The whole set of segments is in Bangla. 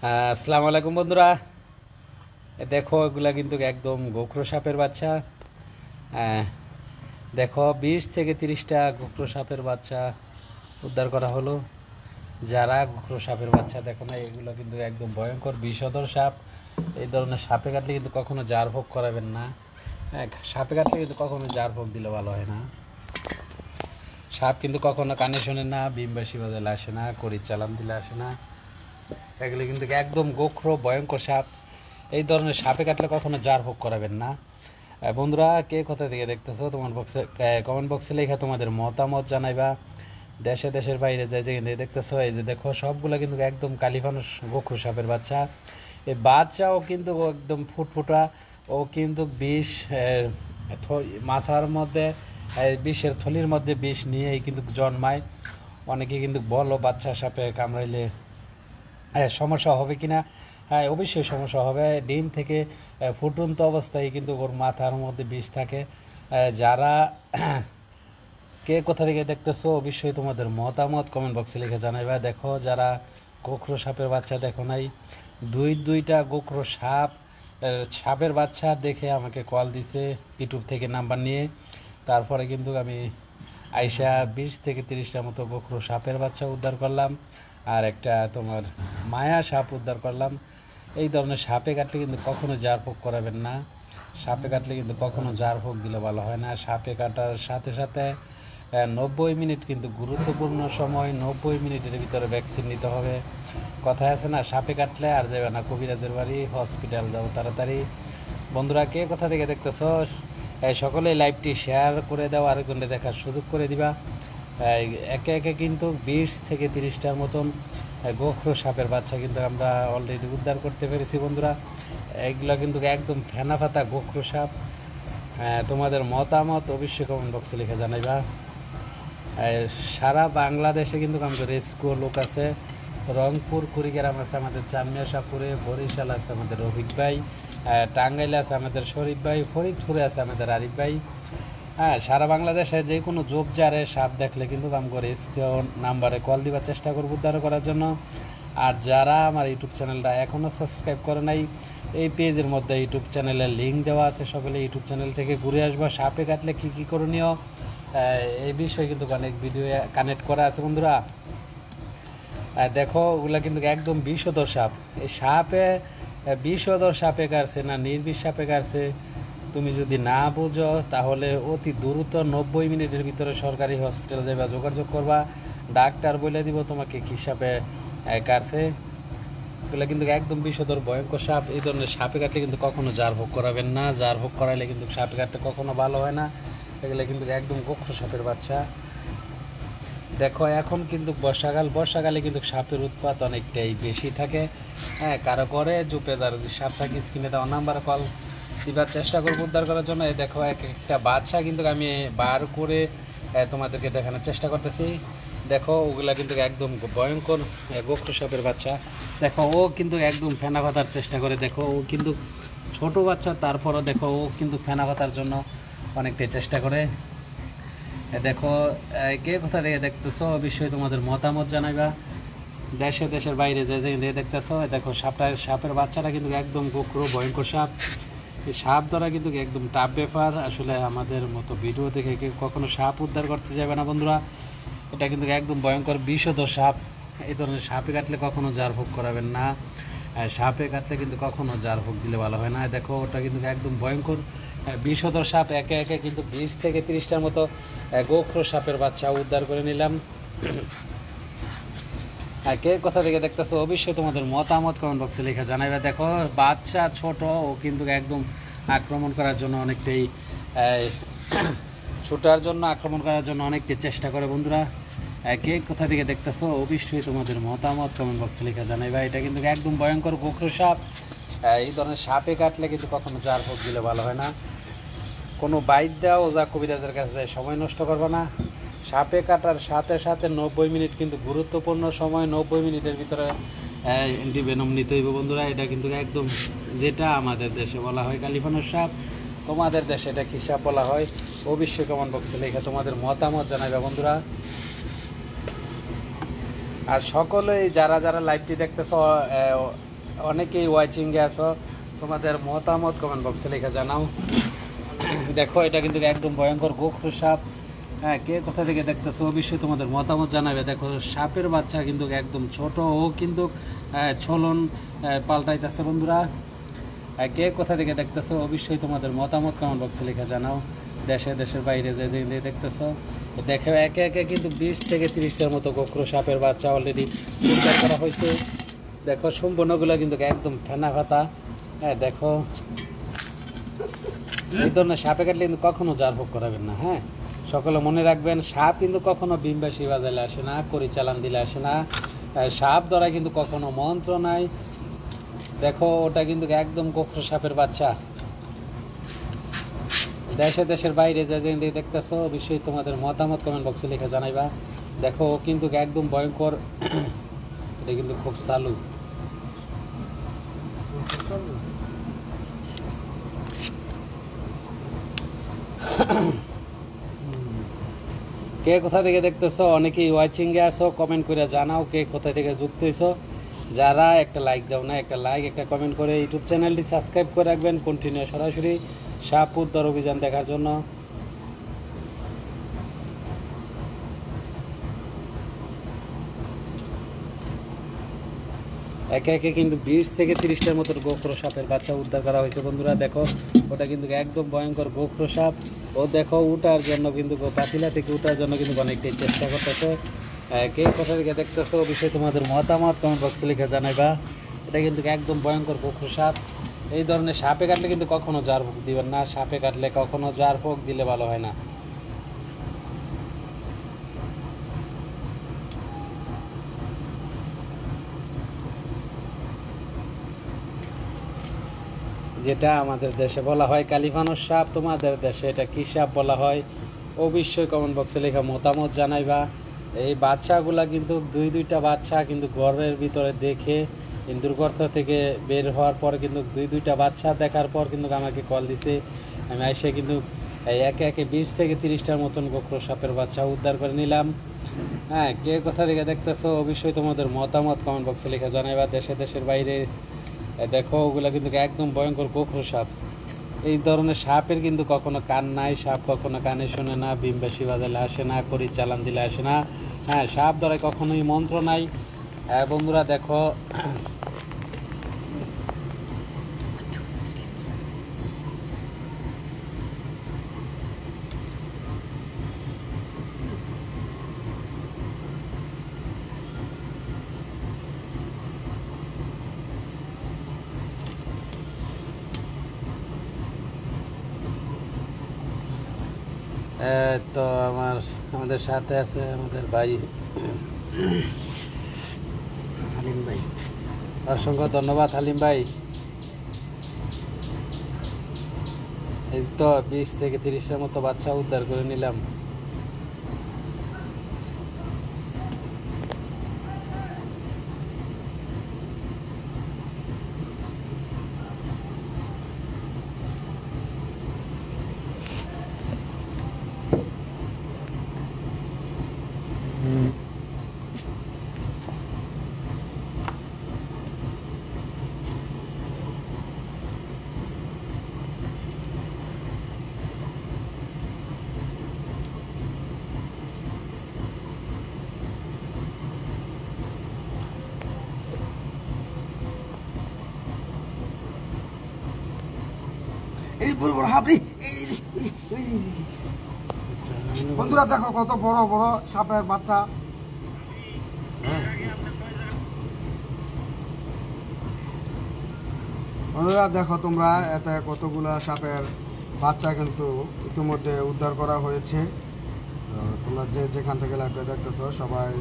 আসসালামু আলাইকুম বন্ধুরা। দেখো এগুলা কিন্তু একদম গোখরো সাপের বাচ্চা। আহ, দেখো 20 থেকে 30টা গোখরো সাপের বাচ্চা উদ্ধার করা হলো। যারা গোখরো সাপের বাচ্চা দেখো না, এগুলো কিন্তু একদম ভয়ঙ্কর বিষধর সাপ। এই ধরনের সাপে কাটলে কিন্তু কখনো জার ভোগ করাবেন না। হ্যাঁ, সাপে কাটলে কিন্তু কখনো জার ভোগ দিলে ভালো হয় না। সাপ কিন্তু কখনো কানে শোনে না, বিমবাসী বাজালে আসে না, করির চালান দিলে আসে না। এগুলো কিন্তু একদম গোখরো ভয়ঙ্কর সাপ। এই ধরনের সাপে কাটলে কখনো জার ভোগ করাবেন না। বন্ধুরা, কে কোথা থেকে দেখতেছো তোমার বক্সে কমেন্ট বক্সে লেখা তোমাদের মতামত জানাইবা। দেশে দেশের বাইরে যে যেখানে দেখতেছো, এই যে দেখো সবগুলো কিন্তু একদম কালিফানুস গোখরো সাপের বাচ্চা। এই বাচ্চাও কিন্তু একদম ফুটফুটা। ও কিন্তু বিষ মাথার মধ্যে বিষের থলির মধ্যে বিষ নিয়েই কিন্তু জন্মায়। অনেকে কিন্তু বলো বাচ্চা সাপে কামড়াইলে সমস্যা হবে কিনা। হ্যাঁ, অবশ্যই সমস্যা হবে। ডিম থেকে ফুটন্ত অবস্থায় কিন্তু ওর মাথার মধ্যে বিষ থাকে। যারা কে কোথা থেকে দেখতেছো অবশ্যই তোমাদের মতামত কমেন্ট বক্সে লিখে জানাইবা। দেখো যারা গোখরো সাপের বাচ্চা দেখো নাই, দুইটা গোখরো সাপের বাচ্চা দেখে আমাকে কল দিছে ইউটিউব থেকে নাম্বার নিয়ে। তারপরে কিন্তু আমি আইসা 20 থেকে 30টা মতো গোখরো সাপের বাচ্চা উদ্ধার করলাম, আর একটা তোমার মায়া সাপ উদ্ধার করলাম। এই ধরনের সাপে কাটলে কিন্তু কখনো জার ফোক করাবেন না। সাপে কাটলে কিন্তু কখনো জার ফোক দিলে ভালো হয় না। সাপে কাটার সাথে সাথে 90 মিনিট কিন্তু গুরুত্বপূর্ণ সময়। 90 মিনিটের ভিতরে ভ্যাকসিন নিতে হবে। কথায় আছে না, সাপে কাটলে আর যাবে না কবিরাজের বাড়ি, হসপিটাল যাও তাড়াতাড়ি। বন্ধুরা, কে কোথা থেকে দেখতেছ সকলে লাইভটি শেয়ার করে দাও, আরেকজনকে দেখার সুযোগ করে দিবা। একে একে কিন্তু 20 থেকে 30টার মতন গোখরো সাপের বাচ্চা কিন্তু আমরা অলরেডি উদ্ধার করতে পেরেছি বন্ধুরা। এগুলো কিন্তু একদম ফেনা ফাতা গোখরো সাপ। তোমাদের মতামত অবশ্যই কমেন্ট বক্সে লিখে জানাইবা। সারা বাংলাদেশে কিন্তু আমাদের রেস্কিউ লোক আছে। রংপুর কুড়িগ্রাম আছে আমাদের চামিয়া সাপুরে, বরিশাল আছে আমাদের রফিক ভাই, টাঙ্গাইলে আছে আমাদের শরীফ ভাই, ফরিদপুরে আছে আমাদের আরিফ ভাই। হ্যাঁ, সারা বাংলাদেশে যে কোনো জোবজারে সাপ দেখলে কিন্তু আমাকে রেস্কিউ নাম্বারে কল দিবার চেষ্টা করবো উদ্ধার করার জন্য। আর যারা আমার ইউটিউব চ্যানেলটা এখনও সাবস্ক্রাইব করে নাই, এই পেজের মধ্যে ইউটিউব চ্যানেলের লিঙ্ক দেওয়া আছে, সকলে ইউটিউব চ্যানেল থেকে ঘুরে আসবা। সাপে কাটলে কী কী করণীয় এই বিষয়ে কিন্তু অনেক ভিডিও কানেক্ট করা আছে বন্ধুরা। দেখো ওগুলা কিন্তু একদম বিষধর সাপ। এই সাপে বিষধর সাপে কাটছে না নির্বিষ সাপে কাটছে, তুমি যদি না বুঝো তাহলে অতি দ্রুত 90 মিনিটের ভিতরে সরকারি হসপিটালে যাবা, যোগাযোগ করবা। ডাক্তার বলে দিব তোমাকে কী সাপে কাটছে। এগুলো কিন্তু একদম বিষধর ভয়ঙ্কর সাপ। এই ধরনের সাপে কাটলে কিন্তু কখনো জার ভোগ করাবেন না। জার ভোগ করাইলে কিন্তু সাপে কাটতে কখনো ভালো হয় না। এগুলো কিন্তু একদম গোখরো সাপের বাচ্চা। দেখো এখন কিন্তু বর্ষাকালে কিন্তু সাপের উৎপাত অনেকটাই বেশি থাকে। হ্যাঁ, কারো করে জুপে যার যদি সাপ থাকে স্ক্রিনে দেওয়া নাম্বারে কল দিবার চেষ্টা করবো উদ্ধার করার জন্য। এই দেখো একটা বাচ্চা কিন্তু আমি বার করে তোমাদেরকে দেখানোর চেষ্টা করতেছি। দেখো ওগুলা কিন্তু একদম ভয়ঙ্কর গোখরো সাপের বাচ্চা। দেখো ও কিন্তু একদম ফেনা পাতার চেষ্টা করে। দেখো ও কিন্তু ছোট বাচ্চা, তারপরও দেখো ও কিন্তু ফেনা পাতার জন্য অনেকটাই চেষ্টা করে। দেখো কে কোথা থেকে দেখতেছো অবশ্যই তোমাদের মতামত জানাইবা। দেশের বাইরে যে দেখতেছো, দেখো সাপের বাচ্চাটা কিন্তু একদম গোখরো ভয়ঙ্কর সাপ। এই সাপ ধরা কিন্তু একদম টাফ ব্যাপার। আসলে আমাদের মতো ভিডিও দেখে কেউ কখনো সাপ উদ্ধার করতে যাবে না বন্ধুরা। এটা কিন্তু একদম ভয়ঙ্কর বিষধর সাপ। এই ধরনের সাপে কাটলে কখনো জার ভোগ করাবেন না। সাপে কাটলে কিন্তু কখনো জার ভোগ দিলে ভালো হয় না। দেখো ওটা কিন্তু একদম ভয়ঙ্কর বিষধর সাপ। একে একে কিন্তু 20 থেকে 30টার মতো গোখরো সাপের বাচ্চা উদ্ধার করে নিলাম। কে কোথা থেকে দেখতেছো অবশ্যই তোমাদের মতামত কমেন্ট বক্সে লেখা জানাইবে। দেখো বাচ্চা ছোট, ও কিন্তু একদম আক্রমণ করার জন্য অনেকটাই ছোটার জন্য আক্রমণ করার জন্য অনেকটাই চেষ্টা করে বন্ধুরা। কে কোথা থেকে দেখতেছো অবশ্যই তোমাদের মতামত কমেন্ট বক্সে লেখা জানাইবা। এটা কিন্তু একদম ভয়ঙ্কর গোখরো সাপ। এই ধরনের সাপে কাটলে কিন্তু কখনো জার ভোগ দিলে ভালো হয় না। কোনো বাইট দেওয়া ওজা কবিরাজের কাছে সময় নষ্ট করবে না। সাপে কাটার সাথে সাথে 90 মিনিট কিন্তু গুরুত্বপূর্ণ সময়। 90 মিনিটের ভিতরে অ্যান্টিভেনম নিতে হইব বন্ধুরা। এটা কিন্তু একদম যেটা আমাদের দেশে বলা হয় কালিফানুস সাপ, তোমাদের দেশে এটা কী সাপ বলা হয় অবশ্যই কমেন্ট বক্সে লেখা তোমাদের মতামত জানাবে বন্ধুরা। আর সকলেই যারা যারা লাইভটি দেখতেছ অনেকেই ওয়াচিংয়ে আছো, তোমাদের মতামত কমেন্ট বক্সে লিখে জানাও। দেখো এটা কিন্তু একদম ভয়ঙ্কর গোখরো সাপ। হ্যাঁ, কে কোথা থেকে দেখতেছো অবশ্যই তোমাদের মতামত জানাবে। দেখো সাপের বাচ্চা কিন্তু একদম ছোট, ও কিন্তু চলন পাল্টাইতেছে বন্ধুরা। কে কোথা থেকে দেখতেছো অবশ্যই তোমাদের মতামত কমেন্ট বক্সে লিখে জানাও। দেশের বাইরে যে দেখতেছো, দেখো একে একে কিন্তু 20 থেকে 30টার মতো গোখরো সাপের বাচ্চা অলরেডি উদ্ধার করা হয়েছে। দেখো সম্পূর্ণগুলো কিন্তু একদম ফেনা ফাতা। হ্যাঁ দেখো, এই ধরনের সাপে কাটলে কিন্তু কখনো জারভোগ করাবেন না। হ্যাঁ, সকলে মনে রাখবেন, সাপ কিন্তু কখনো বিমবাসী বাজালে আসে না, করি চালান দিলে আসে না। সাপ ধরা কিন্তু কখনো মন্ত্র নাই। দেখো ওটা কিন্তু একদম গোখরো সাপের বাচ্চা। দেশের বাইরে যে দেখতেছো অবশ্যই তোমাদের মতামত কমেন্ট বক্সে লিখে জানাইবা। দেখো ও কিন্তু একদম ভয়ঙ্কর, এটা কিন্তু খুব চালু। কে কোথা থেকে দেখতেছো, অনেকেই ওয়াচিংয়ে আছো, কমেন্ট করে জানাও কে কোথা থেকে যুক্ত হইছো। যারা একটা লাইক দাও না, একটা লাইক একটা কমেন্ট করে ইউটিউব চ্যানেলটি সাবস্ক্রাইব করে রাখবেন কন্টিনিউ সরাসরি সাপ উদ্ধার অভিযান দেখার জন্য। একে একে কিন্তু 20 থেকে 30টার মতো গোখরো সাপের বাচ্চা উদ্ধার করা হয়েছে বন্ধুরা। দেখো ওটা কিন্তু একদম ভয়ঙ্কর গোখরো সাপ। ও দেখো উঠার জন্য কিন্তু পাতিলা থেকে উঠার জন্য কিন্তু অনেকটাই চেষ্টা করতেছে। কে কোথা থেকে দেখতেছো অবশ্যই তোমাদের মতামত কমেন্ট বক্সে লিখে জানাইবা। এটা কিন্তু একদম ভয়ঙ্কর গোখরো সাপ। এই ধরনের সাপে কাটলে কিন্তু কখনো জার ভোগ দিবেন না, সাপে কাটলে কখনো জার ভোগ দিলে ভালো হয় না। যেটা আমাদের দেশে বলা হয় কালিফানোর সাপ, তোমাদের দেশে এটা কী সাপ বলা হয় অবশ্যই কমেন্ট বক্সে লেখা মতামত জানাইবা। এই বাচ্চাগুলা কিন্তু দুইটা বাচ্চা কিন্তু ঘরের ভিতরে দেখে ইন্দুর গর্ত থেকে বের হওয়ার পর কিন্তু দুইটা বাচ্চা দেখার পর কিন্তু আমাকে কল দিছে। আমি এসে কিন্তু একে একে 20 থেকে 30টার মতন গোখরো সাপের বাচ্চা উদ্ধার করে নিলাম। হ্যাঁ, কে কোথা থেকে দেখতেছো অবশ্যই তোমাদের মতামত কমেন্ট বক্সে লিখে জানাইবা। দেশের বাইরে দেখো ওগুলা কিন্তু একদম ভয়ঙ্কর গোখরো সাপ। এই ধরনের সাপের কিন্তু কখনো কান নাই, সাপ কখনো কানে শোনে না, বিমবাসী বাজালে আসে না, করি চালান দিলে আসে না। হ্যাঁ, সাপ ধরে কখনোই মন্ত্র নাই। বন্ধুরা দেখো তো আমাদের সাথে আছে আমাদের ভাই হালিম ভাই। অসংখ্য ধন্যবাদ হালিম ভাই। এই তো 20 থেকে 30টার মতো বাচ্চা উদ্ধার করে নিলাম। এই বড় বড় হাবড়ি, বন্ধুরা দেখো কত বড় বড় সাপের বাচ্চা। বন্ধুরা দেখো তোমরা, এতে কতগুলা সাপের বাচ্চা কিন্তু ইতিমধ্যে উদ্ধার করা হয়েছে। তোমরা যেখান থেকে লাইভে দেখতেছো সবাই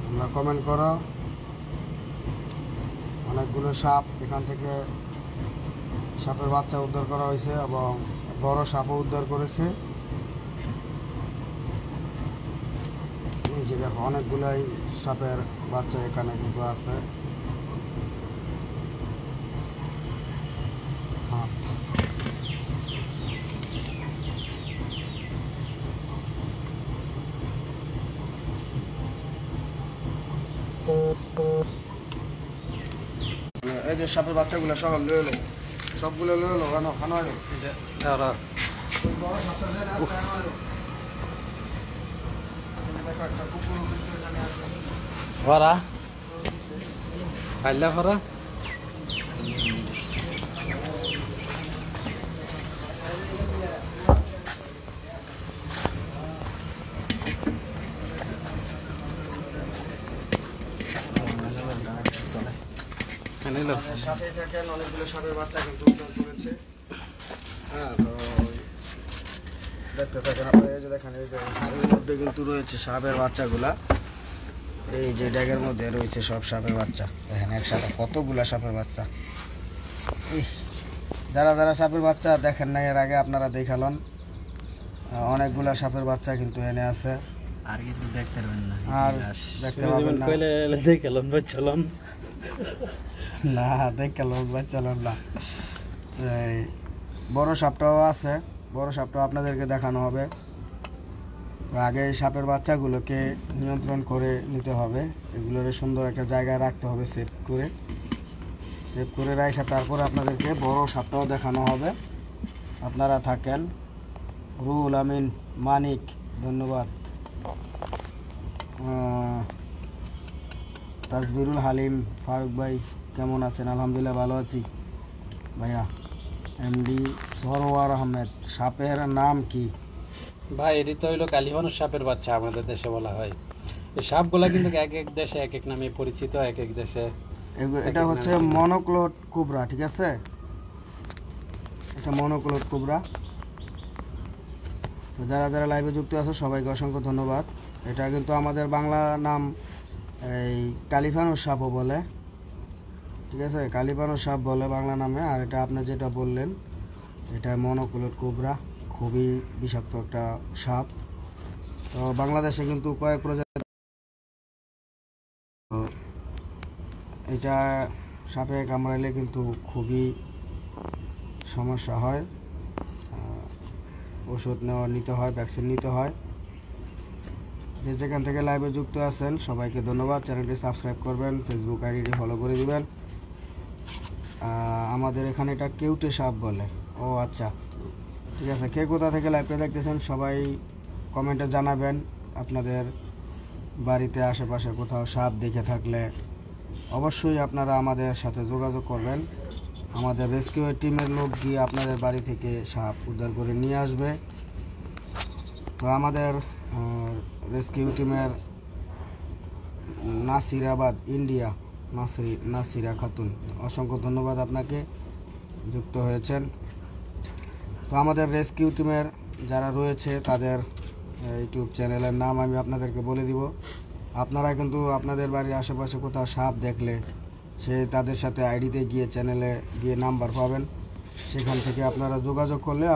তোমরা কমেন্ট করো। অনেকগুলো সাপ এখান থেকে সাপের বাচ্চা উদ্ধার করা হয়েছে এবং বড় সাপও উদ্ধার করেছে। যে দেখো অনেকগুলাই সাপের বাচ্চা এখানে কিন্তু আছে। এই যে সাপের বাচ্চাগুলো সহ লয়ে এলো, সবগুলো লয়ে এলো, খানো এলো। ওই বড় সাপটা দেন, খানো এলো। দেখো একটা কুকুর কিন্তু এখানে আছে। ফরা খাইলা ফরা সাথে থাকেন, অনেকগুলো সাপের বাচ্চা কিন্তু উদ্ধার করেছে। হ্যাঁ, তো দেখতে থাকেন আপনারা। এই যে দেখেন, এই যে হাড়ির মধ্যে কিন্তু রয়েছে সাপের বাচ্চাগুলা। এই যে ড্যাগের মধ্যে রয়েছে সব সাপের বাচ্চা। দেখেন একসাথে কতগুলা সাপের বাচ্চা। যারা যারা সাপের বাচ্চা দেখেন না এর আগে, আপনারা দেখালন। অনেকগুলা সাপের বাচ্চা কিন্তু এনে আছে। আর কিছু দেখতে পারবেন না, আর দেখতে পাবেন না। দেখালাম বাচ্চালাম না, দেখালাম বাচ্চালাম না। এই বড় সাপটাও আছে, বড় সাপটাও আপনাদেরকে দেখানো হবে। আগে এই সাপের বাচ্চাগুলোকে নিয়ন্ত্রণ করে নিতে হবে, এগুলোর সুন্দর একটা জায়গায় রাখতে হবে, সেভ করে রাখা, তারপর আপনাদেরকে বড় সাপটাও দেখানো হবে। আপনারা থাকেন। রুহুল আমিন মানিক, ধন্যবাদ। তাজবিরুল হালিম ফারুক ভাই কেমন আছেন? আলহামদুলিল্লাহ ভালো আছি ভাইয়া। এমডি সরওয়ার আহমেদ, সাপের নাম কি ভাই? এটি তো হইলো কালীবানুর সাপের বাচ্চা আমাদের দেশে বলা হয়। এই সাপগুলা কিন্তু এক এক দেশে এক এক নামে পরিচিত, এক এক দেশে। এটা হচ্ছে মনোক্লোড কোবরা, ঠিক আছে? এটা মনোক্লোড কোবরা। তো যারা যারা লাইভে যুক্ত আছে সবাইকে অসংখ্য ধন্যবাদ। এটা কিন্তু আমাদের বাংলা নাম এই কালীবানুর সাপও বলে, ঠিক আছে? কালীবানুর সাপ বলে বাংলা নামে। আর এটা আপনি যেটা বললেন, এটা মনোক্লোড কোবরা, খুবই বিষাক্ত একটা সাপ। তো বাংলাদেশে কিন্তু কয়েক প্রজাতি, এটা সাপে কামড়াইলে কিন্তু খুবই সমস্যা হয়, ওষুধ নিতে হয়, ভ্যাকসিন নিতে হয়। যে যেখান থেকে লাইভে যুক্ত আছেন সবাইকে ধন্যবাদ। চ্যানেলটি সাবস্ক্রাইব করবেন, ফেসবুক আইডিটি ফলো করে দিবেন। আমাদের এখানে এটা কেউটে সাপ বলে। ও আচ্ছা, ঠিক আছে। কে কোথা থেকে লাইভটা দেখতেছেন সবাই কমেন্টে জানাবেন। আপনাদের বাড়িতে আশেপাশে কোথাও সাপ দেখে থাকলে অবশ্যই আপনারা আমাদের সাথে যোগাযোগ করবেন। আমাদের রেস্কিউ টিমের লোক গিয়ে আপনাদের বাড়ি থেকে সাপ উদ্ধার করে নিয়ে আসবে। তো আমাদের রেস্কিউ টিমের নাসিরাবাদ ইন্ডিয়া, নাসিরা খাতুন, অসংখ্য ধন্যবাদ আপনাকে, যুক্ত হয়েছেন। তো আমাদের রেস্কিউ টিমের যারা রয়েছে তাদের ইউটিউব চ্যানেলের নাম আমি আপনাদেরকে বলে দিব। আপনারা কিন্তু আপনাদের বাড়ির আশেপাশে কোথাও সাপ দেখলে তাদের সাথে আইডিতে গিয়ে চ্যানেলে গিয়ে নাম্বার পাবেন, সেখান থেকে আপনারা যোগাযোগ করলে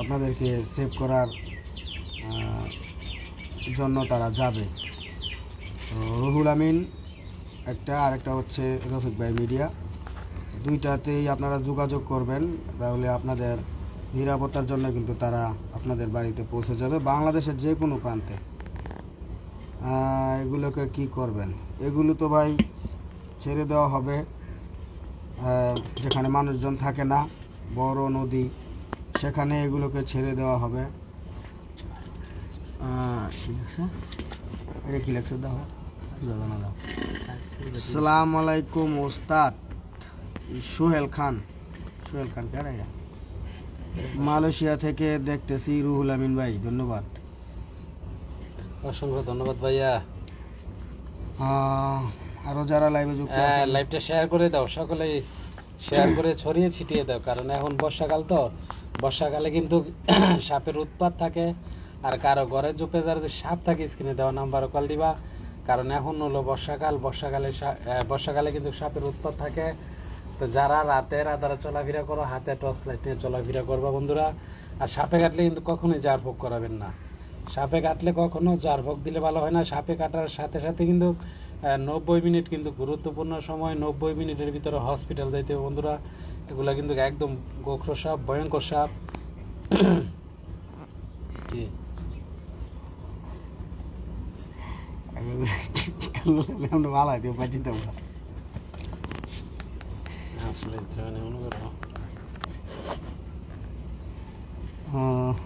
আপনাদেরকে সেভ করার জন্য তারা যাবে। রুহুল আমিন একটা, আরেকটা হচ্ছে রফিক ভাই মিডিয়া, দুইটাতেই আপনারা যোগাযোগ করবেন, তাহলে আপনাদের নিরাপত্তার জন্য কিন্তু তারা আপনাদের বাড়িতে পৌঁছে যাবে, বাংলাদেশের যে কোনো প্রান্তে। এগুলোকে কি করবেন? এগুলো তো ভাই ছেড়ে দেওয়া হবে যেখানে মানুষজন থাকে না, বড় নদী, সেখানে এগুলোকে ছেড়ে দেওয়া হবে। ঠিক আছে, এটা কি লেখছে দাও, দাও। আসসালামু আলাইকুম ওস্তাদ সোহেল খান কারা? মালয়েশিয়া থেকে দেখতেছি রুহুল আমিন ভাই, ধন্যবাদ, অসংখ্য ধন্যবাদ ভাইয়া। আরো যারা লাইভে যুক্ত আছেন লাইভটা শেয়ার করে দাও, সকলেই শেয়ার করে ছড়িয়ে ছিটিয়ে দাও, কারণ এখন বর্ষাকাল, তো বর্ষাকালে কিন্তু সাপের উৎপাত থাকে। আর কারো ঘরে জুপে যারা যে সাপ থাকে স্ক্রিনে দেওয়া নাম্বারে কল দিবা, কারণ এখন হলো বর্ষাকালে কিন্তু সাপের উৎপাত থাকে। তো যারা রাতের আধারে চলাফেরা করো, হাতে টর্চ লাইট নিয়ে চলাফেরা করবা বন্ধুরা। আর সাপে কাটলে কিন্তু কখনোই জার ভোগ করাবেন না, সাপে কাটলে কখনো জার ভোগ দিলে ভালো হয় না। সাপে কাটার সাথে সাথে কিন্তু 90 মিনিট কিন্তু গুরুত্বপূর্ণ সময়, 90 মিনিটের ভিতরে হসপিটাল যাইতে হবে বন্ধুরা। এগুলা কিন্তু একদম গোখরো সাপ, ভয়ঙ্কর সাপ।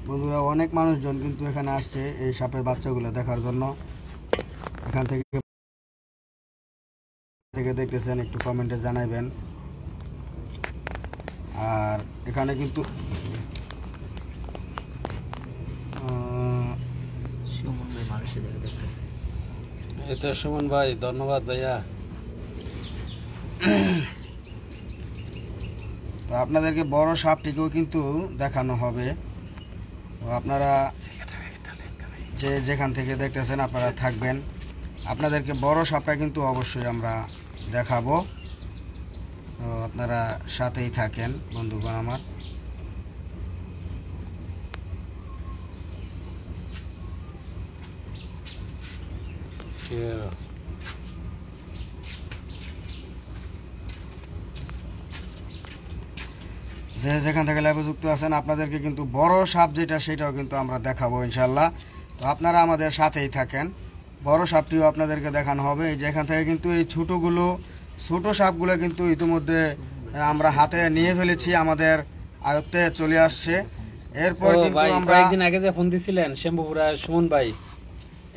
বন্ধুরা অনেক মানুষজন কিন্তু এখানে আসছে এই সাপের বাচ্চাগুলো দেখার জন্য। এখান থেকে দেখতেছেন একটু কমেন্টে জানাইবেন। আর এখানে কিন্তু সুমন ভাই ধন্যবাদ ভাইয়া। তো আপনাদেরকে বড় সাপটিকেও কিন্তু দেখানো হবে। তো আপনারা যেখান থেকে দেখতেছেন আপনারা থাকবেন। আপনাদেরকে বড় সাপটা কিন্তু অবশ্যই আমরা দেখাবো। তো আপনারা সাথেই থাকেন বন্ধুগণ আমার। যেখান থেকে লাইভে যুক্ত আছেন আপনাদেরকে কিন্তু বড় সাপ যেটা সেটাও কিন্তু আমরা দেখাবো ইনশাল্লাহ। তো আপনারা আমাদের সাথেই থাকেন। বড় সাপটিও আপনাদেরকে দেখানো হবে। এই যেখান থেকে কিন্তু এই ছোট সাপগুলো কিন্তু ইতিমধ্যে আমরা হাতে নিয়ে ফেলেছি, আমাদের আয়ত্তে চলে আসছে। এরপর কিন্তু আমরা কয়েকদিন আগে যে ফোন দিছিলেন শ্যামপুরার সুমন ভাই,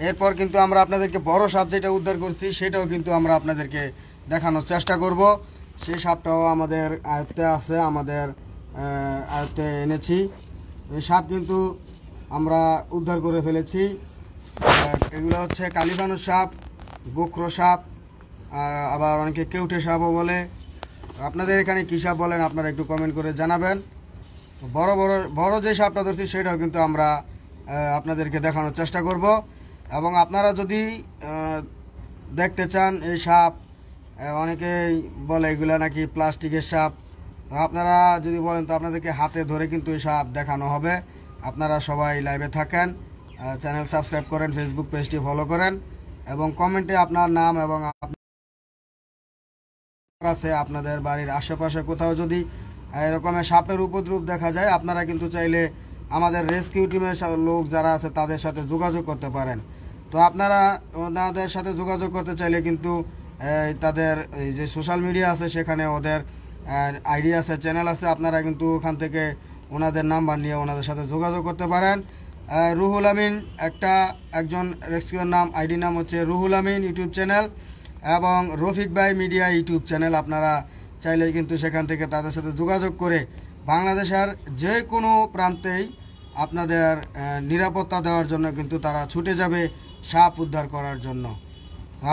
এরপর কিন্তু আমরা আপনাদেরকে বড় সাপ যেটা উদ্ধার করছি সেটাও কিন্তু আমরা আপনাদেরকে দেখানোর চেষ্টা করব। সেই সাপটাও আমাদের আয়ত্তে আছে, আমাদের আয়ত্তে এনেছি। এই সাপ কিন্তু আমরা উদ্ধার করে ফেলেছি। এগুলো হচ্ছে কালীবানু সাপ, গোখরো সাপ, আবার অনেকে কেউটে সাপও বলে। আপনাদের এখানে কী সাপ বলেন আপনারা একটু কমেন্ট করে জানাবেন। বড় যে সাপটা ধরছি সেটাও কিন্তু আমরা আপনাদেরকে দেখানোর চেষ্টা করব। এবং আপনারা যদি দেখতে চান এই সাপ, অনেকেই বলে এগুলা নাকি প্লাস্টিকের সাপ, আপনারা যদি বলেন তো আপনাদেরকে হাতে ধরে কিন্তু এই সাপ দেখানো হবে। আপনারা সবাই লাইভে থাকেন, চ্যানেল সাবস্ক্রাইব করেন, ফেসবুক পেজটি ফলো করেন এবং কমেন্টে আপনার নাম এবং কাছে আপনাদের বাড়ির আশেপাশে কোথাও যদি এরকমের সাপের উপদ্রব দেখা যায় আপনারা কিন্তু চাইলে আমাদের রেস্কিউ টিমের লোক যারা আছে তাদের সাথে যোগাযোগ করতে পারেন। তো আপনারা ওনাদের সাথে যোগাযোগ করতে চাইলে কিন্তু তাদের এই যে সোশ্যাল মিডিয়া আছে সেখানে ওদের আইডি আছে, চ্যানেল আছে, আপনারা কিন্তু ওখান থেকে ওনাদের নাম্বার নিয়ে ওনাদের সাথে যোগাযোগ করতে পারেন। রুহুল আমিন একজন রেস্কিউর নাম, আইডি নাম হচ্ছে রুহুল আমিন ইউটিউব চ্যানেল, এবং রফিক ভাই মিডিয়া ইউটিউব চ্যানেল। আপনারা চাইলে কিন্তু সেখান থেকে তাদের সাথে যোগাযোগ করে বাংলাদেশের যে কোনো প্রান্তেই আপনাদের নিরাপত্তা দেওয়ার জন্য কিন্তু তারা ছুটে যাবে সাপ উদ্ধার করার জন্য।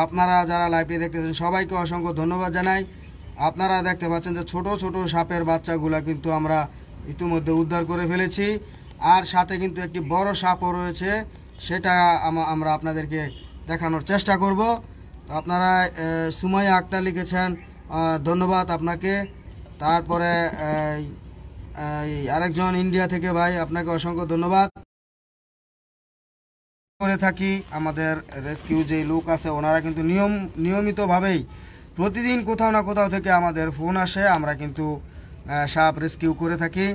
আপনারা যারা লাইভটি দেখতেছেন সবাইকে অসংখ্য ধন্যবাদ জানাই। আপনারা দেখতে পাচ্ছেন যে ছোট ছোট সাপের বাচ্চাগুলা কিন্তু আমরা ইতিমধ্যে উদ্ধার করে ফেলেছি। আর সাথে কিন্তু একটি বড় সাপও রয়েছে, সেটা আমরা আপনাদেরকে দেখানোর চেষ্টা করব। তো আপনারা সুমাইয়া আক্তার লিখেছেন, ধন্যবাদ আপনাকে। তারপরে আরেকজন ইন্ডিয়া থেকে ভাই, আপনাকে অসংখ্য ধন্যবাদ। করে থাকি আমাদের রেস্কিউ যে লোক আছে ওনারা কিন্তু নিয়মিতভাবেই প্রতিদিন কোথাও না কোথাও থেকে আমাদের ফোন আসে, আমরা কিন্তু সাপ রেস্কিউ করে থাকি।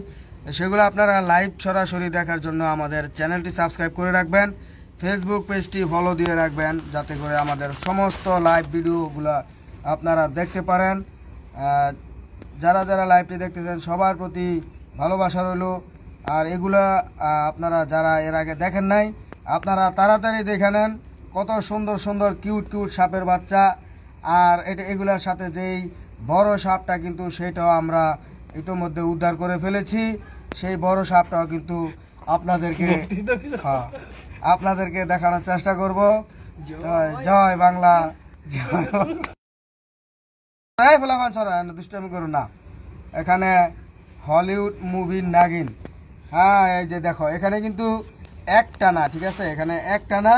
সেগুলো আপনারা লাইভ সরাসরি দেখার জন্য আমাদের চ্যানেলটি সাবস্ক্রাইব করে রাখবেন, ফেসবুক পেজটি ফলো দিয়ে রাখবেন, যাতে করে আমাদের সমস্ত লাইভ ভিডিওগুলো আপনারা দেখতে পারেন। যারা যারা লাইভটি দেখতেছেন সবার প্রতি ভালোবাসা রইল। আর এগুলা আপনারা যারা এর আগে দেখেন নাই আপনারা তাড়াতাড়ি দেখে নেন, কত সুন্দর সুন্দর কিউট কিউট সাপের বাচ্চা। আর এগুলোর সাথে যেই বড় সাপটা কিন্তু সেটাও আমরা ইতোমধ্যে উদ্ধার করে ফেলেছি। সেই বড় সাপটাও কিন্তু আপনাদেরকে দেখানোর চেষ্টা করব। জয় বাংলা, জয় দুষ্টামি করুন না। এখানে হলিউড মুভির নাগিন, হ্যাঁ এই যে দেখো এখানে কিন্তু একটা না, ঠিক আছে, এখানে একটা না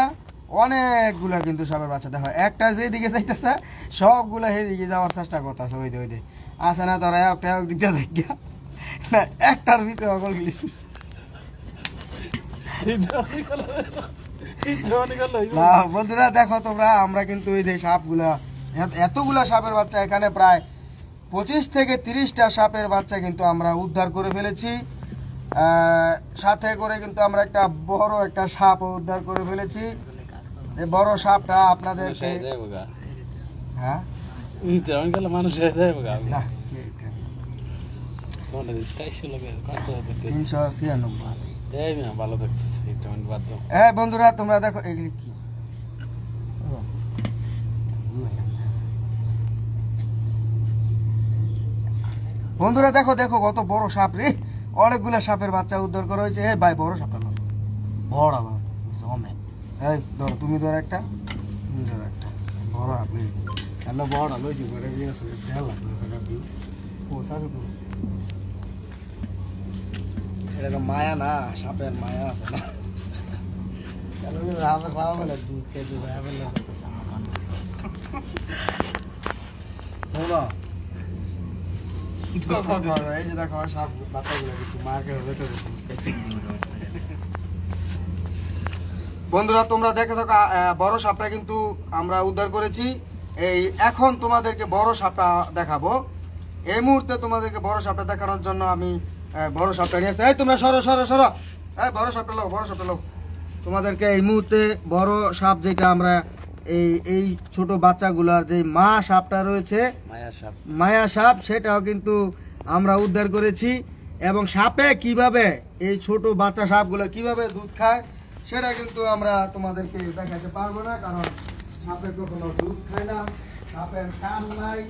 অনেকগুলা কিন্তু সাপের বাচ্চা। দেখো একটা যেদিকে চাইতেছে সবগুলা সেদিকে যাওয়ার চেষ্টা করতেছে, ওই দে আসে না তোরা একটা দিতে যাই একটার ভিতরে অকল গেলিস। বন্ধুরা দেখো তোমরা, আমরা কিন্তু এই যে সাপগুলা, এতগুলা সাপের বাচ্চা, এখানে প্রায় 25 থেকে 30টা সাপের বাচ্চা কিন্তু আমরা উদ্ধার করে ফেলেছি। সাথে করে কিন্তু আমরা একটা বড় একটা সাপ উদ্ধার করে ফেলেছি। এই বড় সাপটা আপনাদেরকে, হ্যাঁ তোমার 400 লাগে কত দেখতে 396। এই না ভালো দেখছিস একটা মিনিট বাদ দাও এই বন্ধুরা তোমরা দেখো এগুলি কি বন্ধুরা দেখো দেখো কত বড় সাপ রে, অনেকগুলো সাপের বাচ্চা উদ্ধার করা হয়েছে। এই ভাই বড় সাপটা নাও, বড় আবার জমে। এই ধরো তুমি ধরো একটা, তুমি ধরো একটা বড় আপনি খেলো বড় লইছি করে দিয়ে আসলে দেড় লাখ টাকা দিও ও সাপে পুরো এটা তো মায়া না, সাপের মায়া আছে না। চলো সাপে সাপ বলে দুধ খেয়ে দুধ সাপের লোক এই যে দেখো সাপ বাচ্চাগুলো কিন্তু মার্কেট যেতে বন্ধুরা তোমরা দেখে থাকো বড় সাপটা কিন্তু আমরা উদ্ধার করেছি। এই এখন তোমাদেরকে বড় সাপটা দেখাবো। এই মুহূর্তে তোমাদেরকে বড় সাপটা দেখানোর জন্য আমি বড় সাপটা নিয়ে আসছি। এই তোমরা সরো সরো সরো, এই বড় সাপটা লো, বড় সাপটা লো। তোমাদেরকে এই মুহূর্তে বড় সাপ যেটা আমরা এই ছোট বাচ্চাগুলার যে মা সাপটা রয়েছে মায়া সাপ সেটাও কিন্তু আমরা উদ্ধার করেছি। এবং সাপে কিভাবে এই ছোট বাচ্চা সাপগুলো কিভাবে দুধ খায় সেটা কিন্তু আমরা তোমাদেরকে দেখাতে পারবো না, কারণ সাপে কখনো দুধ খায় না, সাপের কান নাই।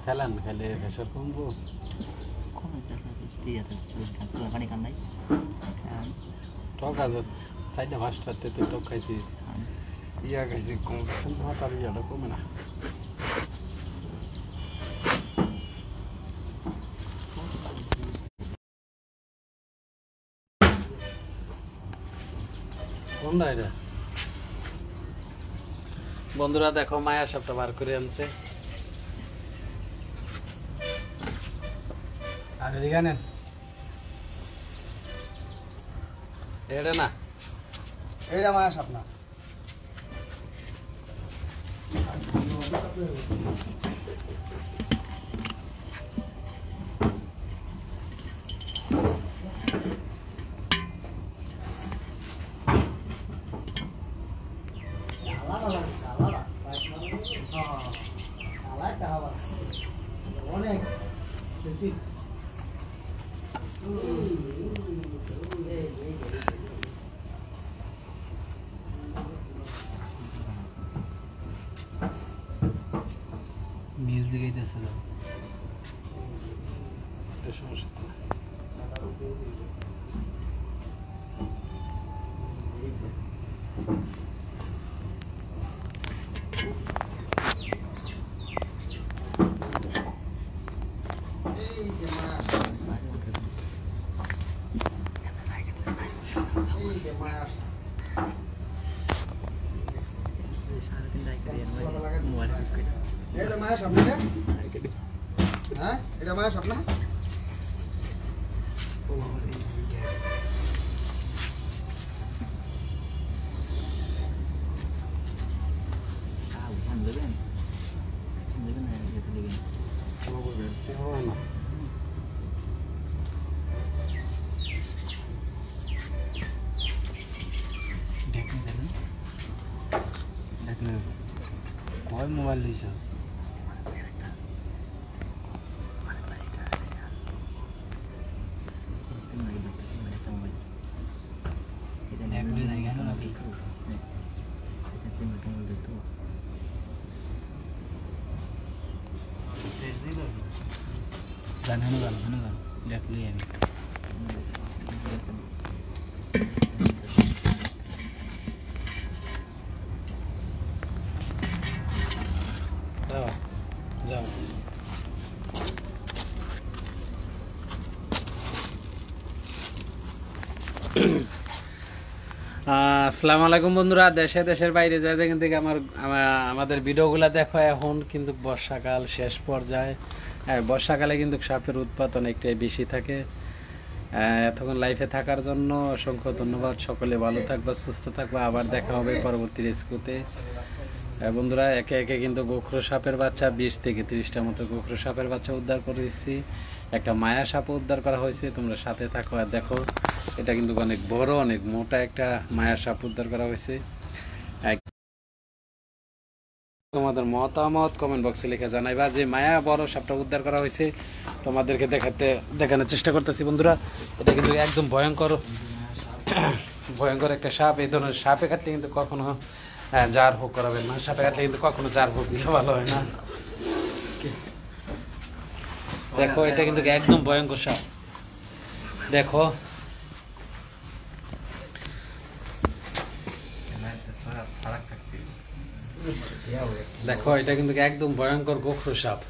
স্যালান খেলে প্রেশার কমবো টক আছে 4-5টাতে তো টক খাইছি, ইয়া খাইছি কমছে না, তার ইয়াটা কমে না। কোনটা এটা বন্ধুরা দেখো মায়া সাপটা বার করে আনছে। আর এদিকে নেন, এটা না এইটা মায়া সাপ না। অনেক মিউজিক এইতেছে না, এটা সমস্যা তো এটা মায়া সাপ না, হ্যাঁ এটা মায়া সাপ না। কয় মোবাইল লইছ গান গান গান গান দেখলি আমি আসসালামু আলাইকুম বন্ধুরা, দেশের বাইরে যা যেখান থেকে আমাদের ভিডিওগুলো দেখো। এখন কিন্তু বর্ষাকাল শেষ পর্যায়ে। বর্ষাকালে কিন্তু সাপের উৎপাত অনেকটাই বেশি থাকে। এতক্ষণ লাইফে থাকার জন্য অসংখ্য ধন্যবাদ। সকলে ভালো থাকবা, সুস্থ থাকবা। আবার দেখা হবে পরবর্তী রেস্কিউতে। বন্ধুরা, একে একে কিন্তু গোখরো সাপের বাচ্চা 20 থেকে 30টা মতো গোখরো সাপের বাচ্চা উদ্ধার করেছি। একটা মায়া সাপও উদ্ধার করা হয়েছে। তোমরা সাথে থাকো আর দেখো। এটা কিন্তু অনেক বড়, অনেক মোটা একটা মায়া সাপ উদ্ধার করা হয়েছে। তোমাদের মতামত কমেন্ট বক্সে লিখে জানাইবা যে মায়া বড় সাপটা উদ্ধার করা হয়েছে। তোমাদেরকে দেখানোর চেষ্টা করতেছি বন্ধুরা। এটা কিন্তু একদম ভয়ঙ্কর একটা সাপ। এই ধরনের সাপে কাটলে কিন্তু কখনো জার ভোগ করাবেন না। সাপে কাটলে কিন্তু কখনো জার ভোগ দিলে ভালো হয় না। দেখো, এটা কিন্তু একদম ভয়ঙ্কর সাপ। দেখো, দেখো এটা কিন্তু একদম ভয়ঙ্কর গোখরো সাপ।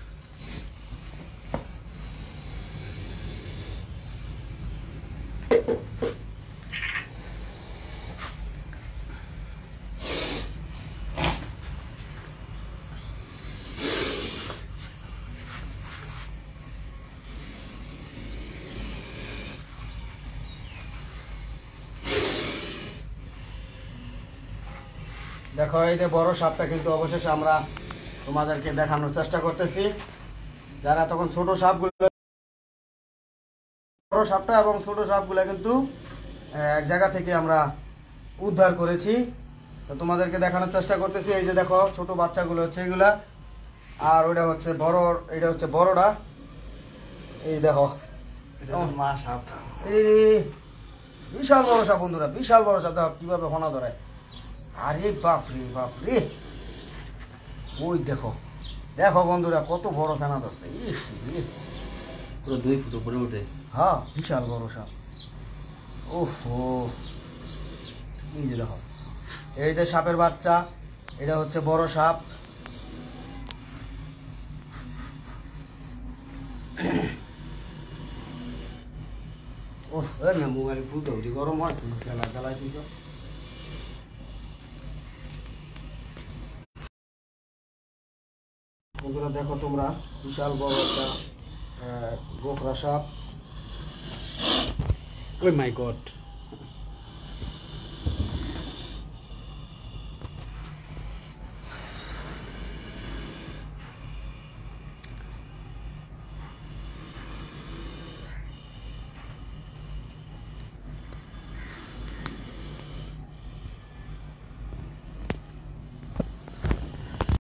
দেখো, এই যে বড় সাপটা কিন্তু অবশেষে আমরা তোমাদেরকে দেখানোর চেষ্টা করতেছি। যারা তখন ছোট সাপগুলো, বড় সাপটা এবং ছোট সাপগুলো কিন্তু এক জায়গা থেকে আমরা উদ্ধার করেছি। তো তোমাদেরকে দেখানোর চেষ্টা করতেছি। এই যে দেখো, ছোট বাচ্চাগুলো হচ্ছে এগুলা, আর ওইটা হচ্ছে বড়, এটা হচ্ছে বড়টা। এই দেখো মা সাপ, বিশাল বড় সাপ বন্ধুরা, বিশাল বড় সাপ। দেখো কিভাবে ফনা ধরে। আরে বাপরে বাপরে, ওই দেখো দেখো বন্ধুরা, কত বড় ফেনা ধরছে। পুরো 2 ফুট উপরে উঠে। হ্যাঁ, বিশাল বড় সাপ। ওহো, এই যে দেখো, এই যে সাপের বাচ্চা, এটা হচ্ছে বড় সাপ। ওহ, মোবাইল ফুল দৌড়ি গরম হয়, তুমি খেলা চালাই দিছ। বন্ধুরা দেখো তোমরা, বিশাল বড় একটা গোখরা সাপ। ওই মাই গড।